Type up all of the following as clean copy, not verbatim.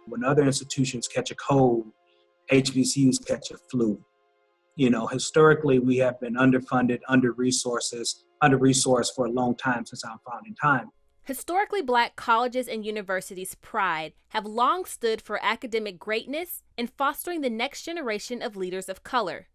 When other institutions catch a cold, HBCUs catch a flu. Historically, we have been underfunded, under-resourced for a long time since our founding time. Historically Black colleges and universities' pride have long stood for academic greatness and fostering the next generation of leaders of color.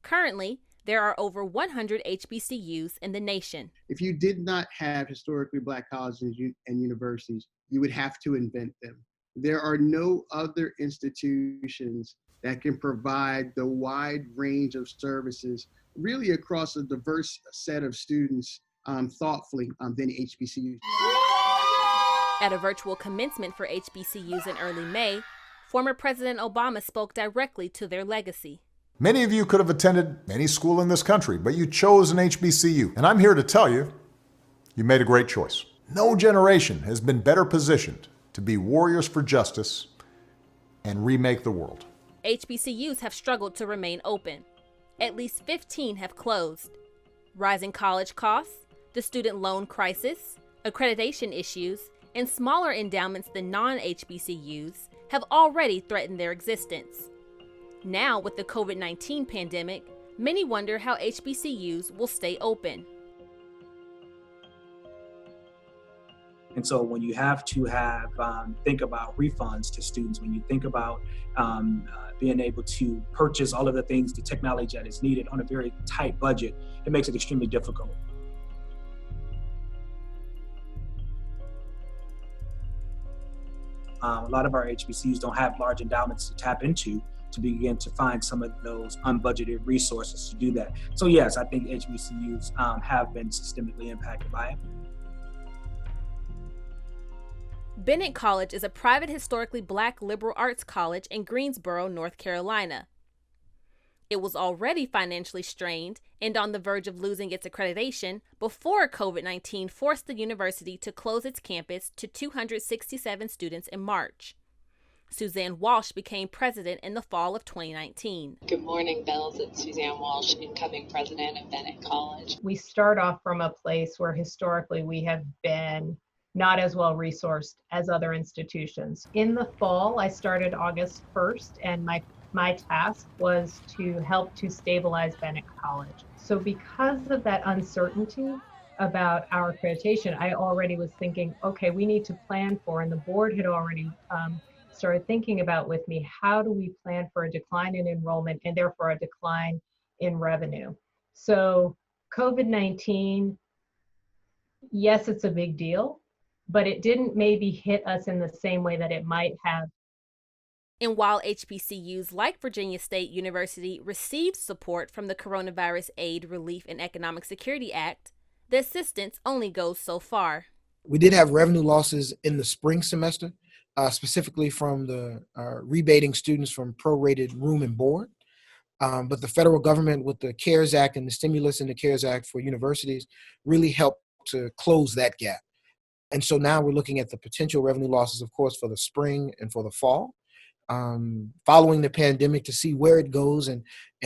Currently, there are over 100 HBCUs in the nation. If you did not have historically Black colleges and universities, you would have to invent them. There are no other institutions that can provide the wide range of services really across a diverse set of students thoughtfully than HBCUs. At a virtual commencement for HBCUs in early May, former President Obama spoke directly to their legacy. Many of you could have attended any school in this country, but you chose an HBCU. And I'm here to tell you, you made a great choice. No generation has been better positioned to be warriors for justice and remake the world. HBCUs have struggled to remain open. At least 15 have closed. Rising college costs, the student loan crisis, accreditation issues, and smaller endowments than non-HBCUs have already threatened their existence. Now, with the COVID-19 pandemic, many wonder how HBCUs will stay open. And so when you have to think about refunds to students, when you think about being able to purchase all of the things, the technology that is needed on a very tight budget, it makes it extremely difficult. A lot of our HBCUs don't have large endowments to tap into to begin to find some of those unbudgeted resources to do that. So yes, I think HBCUs have been systemically impacted by it. Bennett College is a private historically Black liberal arts college in Greensboro, North Carolina. It was already financially strained and on the verge of losing its accreditation before COVID-19 forced the university to close its campus to 267 students in March. Suzanne Walsh became president in the fall of 2019. Good morning, Bells. It's Suzanne Walsh, incoming president of Bennett College. We start off from a place where historically we have been not as well resourced as other institutions. In the fall, I started August 1st, and my task was to help to stabilize Bennett College. So because of that uncertainty about our accreditation, I already was thinking, okay, we need to plan for, and the board had already started thinking about with me, how do we plan for a decline in enrollment and therefore a decline in revenue? So COVID-19, yes, it's a big deal, but it didn't maybe hit us in the same way that it might have. And while HBCUs like Virginia State University received support from the Coronavirus Aid, Relief, and Economic Security Act, the assistance only goes so far. We did have revenue losses in the spring semester, specifically from the rebating students from prorated room and board. But the federal government with the CARES Act and the stimulus in the CARES Act for universities really helped to close that gap. And so now we're looking at the potential revenue losses, of course, for the spring and for the fall, following the pandemic, to see where it goes and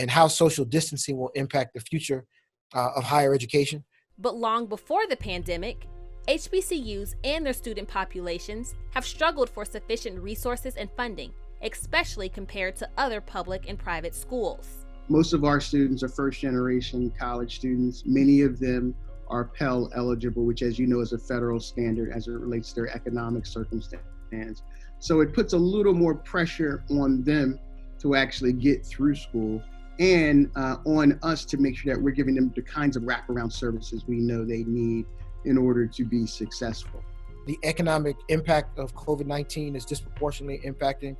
how social distancing will impact the future of higher education. But long before the pandemic, HBCUs and their student populations have struggled for sufficient resources and funding, especially compared to other public and private schools. Most of our students are first-generation college students. Many of them are Pell eligible, which, as you know, is a federal standard as it relates to their economic circumstance. So it puts a little more pressure on them to actually get through school, and on us to make sure that we're giving them the kinds of wraparound services we know they need in order to be successful. The economic impact of COVID-19 is disproportionately impacting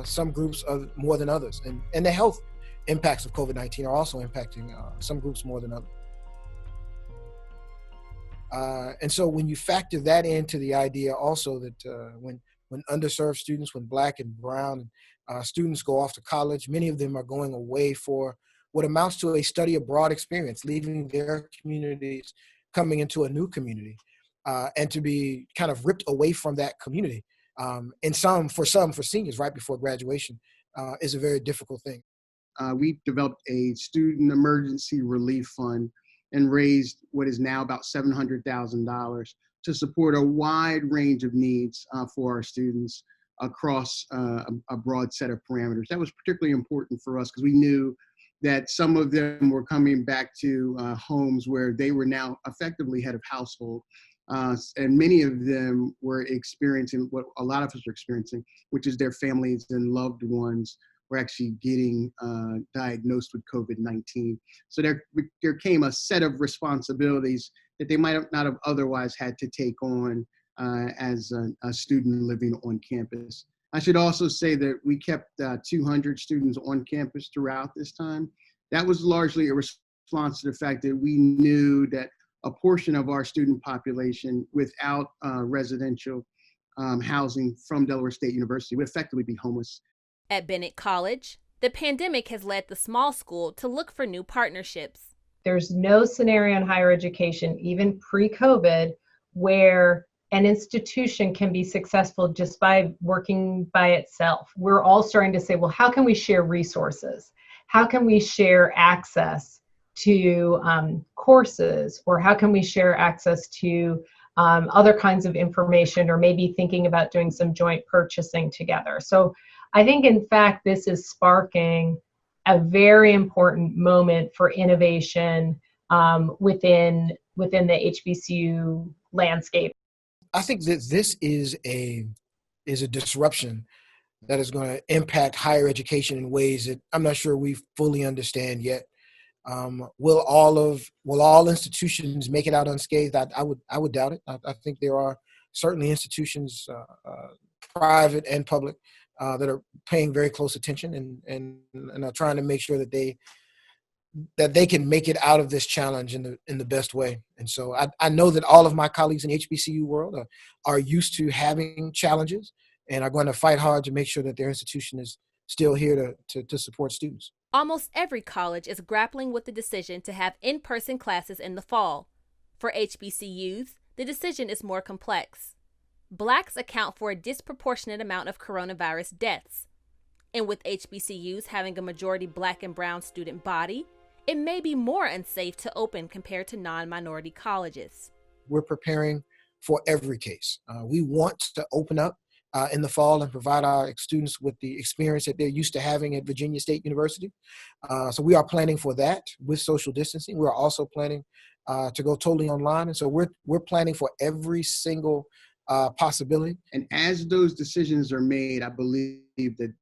some groups more than others. And the health impacts of COVID-19 are also impacting some groups more than others. And so when you factor that into the idea also that when underserved students, when Black and brown students go off to college, many of them are going away for what amounts to a study abroad experience, leaving their communities, coming into a new community, and to be kind of ripped away from that community. For seniors right before graduation is a very difficult thing. We developed a student emergency relief fund and raised what is now about $700,000 to support a wide range of needs for our students. across a broad set of parameters. That was particularly important for us because we knew that some of them were coming back to homes where they were now effectively head of household. And many of them were experiencing what a lot of us are experiencing, which is their families and loved ones were actually getting diagnosed with COVID-19. So there came a set of responsibilities that they might not have otherwise had to take on as a student living on campus. I should also say that we kept 200 students on campus throughout this time. That was largely a response to the fact that we knew that a portion of our student population without residential housing from Delaware State University would effectively be homeless. At Bennett College, the pandemic has led the small school to look for new partnerships. There's no scenario in higher education, even pre-COVID, where an institution can be successful just by working by itself. We're all starting to say, well, how can we share resources? How can we share access to courses? Or how can we share access to other kinds of information, or maybe thinking about doing some joint purchasing together? So I think, in fact, this is sparking a very important moment for innovation within the HBCU landscape. I think that this is a disruption that is going to impact higher education in ways that I'm not sure we fully understand yet. Will all institutions make it out unscathed? I would doubt it. I think there are certainly institutions, private and public, that are paying very close attention and are trying to make sure that they can make it out of this challenge in the best way. And so I know that all of my colleagues in the HBCU world are used to having challenges and are going to fight hard to make sure that their institution is still here to support students. Almost every college is grappling with the decision to have in-person classes in the fall. For HBCUs, the decision is more complex. Blacks account for a disproportionate amount of coronavirus deaths. And with HBCUs having a majority Black and brown student body, it may be more unsafe to open compared to non-minority colleges. We're preparing for every case. We want to open up in the fall and provide our students with the experience that they're used to having at Virginia State University. So we are planning for that with social distancing. We're also planning to go totally online. And so we're planning for every single possibility. And as those decisions are made, I believe that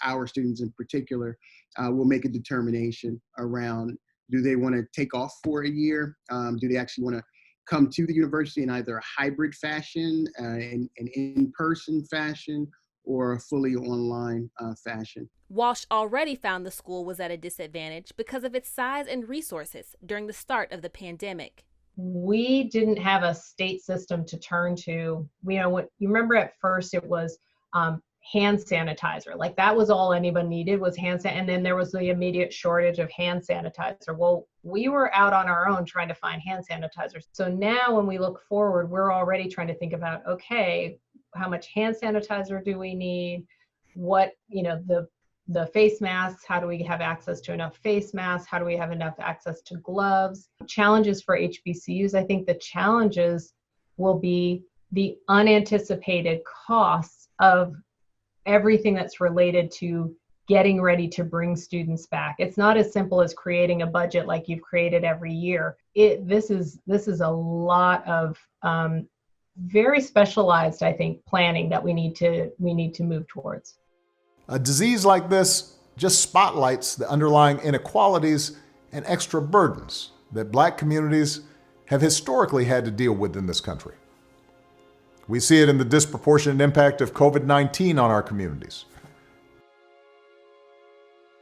our students in particular will make a determination around, do they want to take off for a year? Do they actually want to come to the university in either a hybrid fashion, an in-person fashion, or a fully online fashion? Walsh already found the school was at a disadvantage because of its size and resources during the start of the pandemic. We didn't have a state system to turn to. You remember at first it was hand sanitizer. Like that was all anyone needed was hand sanitizer. And then there was the immediate shortage of hand sanitizer. Well, we were out on our own trying to find hand sanitizer. So now when we look forward, we're already trying to think about, okay, how much hand sanitizer do we need? What, the face masks, how do we have access to enough face masks? How do we have enough access to gloves? Challenges for HBCUs, I think the challenges will be the unanticipated costs of everything that's related to getting ready to bring students back. It's not as simple as creating a budget like you've created every year. This is a lot of very specialized, I think, planning that we need to move towards. A disease like this just spotlights the underlying inequalities and extra burdens that Black communities have historically had to deal with in this country. We see it in the disproportionate impact of COVID-19 on our communities.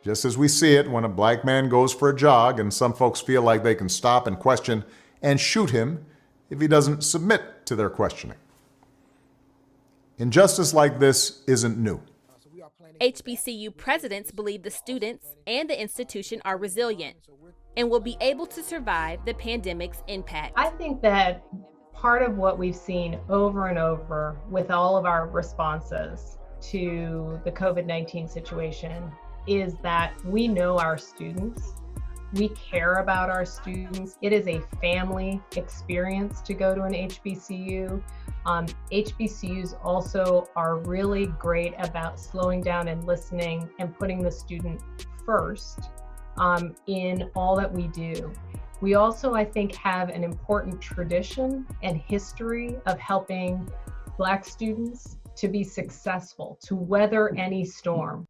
Just as we see it when a Black man goes for a jog and some folks feel like they can stop and question and shoot him if he doesn't submit to their questioning. Injustice like this isn't new. HBCU presidents believe the students and the institution are resilient and will be able to survive the pandemic's impact. I think that part of what we've seen over and over with all of our responses to the COVID-19 situation is that we know our students. We care about our students. It is a family experience to go to an HBCU. HBCUs also are really great about slowing down and listening and putting the student first in all that we do. We also, I think, have an important tradition and history of helping Black students to be successful, to weather any storm.